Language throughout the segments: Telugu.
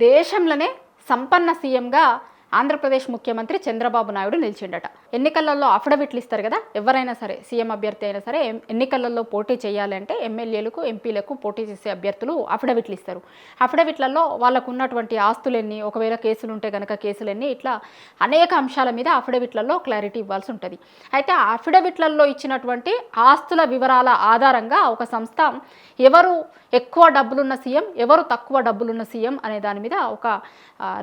దేశంలోనే సంపన్న సీఎంగా ఆంధ్రప్రదేశ్ ముఖ్యమంత్రి చంద్రబాబు నాయుడు నిలిచిండట. ఎన్నికలలో అఫిడవిట్లు ఇస్తారు కదా, ఎవరైనా సరే సీఎం అభ్యర్థి అయినా సరే ఎన్నికలలో పోటీ చేయాలంటే ఎమ్మెల్యేలకు ఎంపీలకు పోటీ చేసే అభ్యర్థులు అఫిడవిట్లు ఇస్తారు. అఫిడవిట్లలో వాళ్ళకు ఉన్నటువంటి ఆస్తులన్నీ, ఒకవేళ కేసులు ఉంటే కనుక కేసులన్నీ, ఇట్లా అనేక అంశాల మీద అఫిడవిట్లలో క్లారిటీ ఇవ్వాల్సి ఉంటుంది. అయితే ఆ అఫిడవిట్లలో ఇచ్చినటువంటి ఆస్తుల వివరాల ఆధారంగా ఒక సంస్థ ఎవరు ఎక్కువ డబ్బులున్న సీఎం, ఎవరు తక్కువ డబ్బులున్న సీఎం అనే దాని మీద ఒక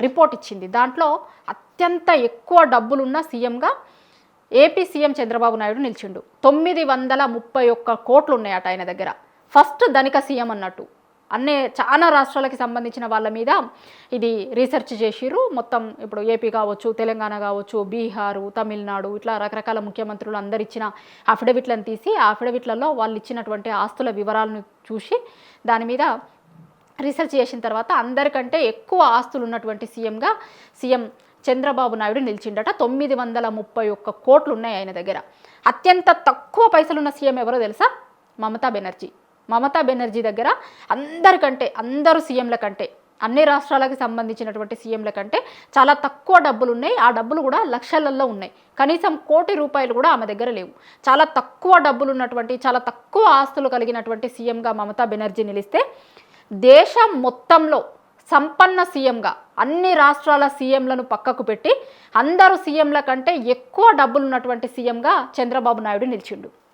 రిపోర్ట్ ఇచ్చింది. దాంట్లో అత్యంత ఎక్కువ డబ్బులున్న సీఎంగా ఏపీ సీఎం చంద్రబాబు నాయుడు నిలిచిండు. 931 కోట్లు ఉన్నాయట ఆయన దగ్గర. ఫస్ట్ ధనిక సీఎం అన్నట్టు. చాలా రాష్ట్రాలకి సంబంధించిన వాళ్ళ మీద ఇది రీసెర్చ్ చేసిర్రు. మొత్తం ఇప్పుడు ఏపీ కావచ్చు, తెలంగాణ కావచ్చు, బీహారు, తమిళనాడు, ఇట్లా రకరకాల ముఖ్యమంత్రులు అందరు ఇచ్చిన అఫిడవిట్లను తీసి ఆ అఫిడవిట్లలో వాళ్ళు ఇచ్చినటువంటి ఆస్తుల వివరాలను చూసి దాని మీద రీసెర్చ్ చేసిన తర్వాత అందరికంటే ఎక్కువ ఆస్తులు ఉన్నటువంటి సీఎంగా సీఎం చంద్రబాబు నాయుడు నిలిచిండట. 931 కోట్లు ఉన్నాయి ఆయన దగ్గర. అత్యంత తక్కువ పైసలున్న సీఎం ఎవరో తెలుసా? మమతా బెనర్జీ. మమతా బెనర్జీ దగ్గర అందరూ సీఎంల కంటే, అన్ని రాష్ట్రాలకు సంబంధించినటువంటి సీఎంల కంటే చాలా తక్కువ డబ్బులు ఉన్నాయి. ఆ డబ్బులు కూడా లక్షలలో ఉన్నాయి. కనీసం ₹1 కోటి కూడా ఆమె దగ్గర లేవు. చాలా తక్కువ డబ్బులు ఉన్నటువంటి, చాలా తక్కువ ఆస్తులు కలిగినటువంటి సీఎంగా మమతా బెనర్జీ నిలిస్తే, దేశం మొత్తంలో సంపన్న సీఎంగా అన్ని రాష్ట్రాల సీఎంలను పక్కకు పెట్టి అందరూ సీఎంల కంటే ఎక్కువ డబ్బులు ఉన్నటువంటి సీఎంగా చంద్రబాబు నాయుడు నిలిచిండు.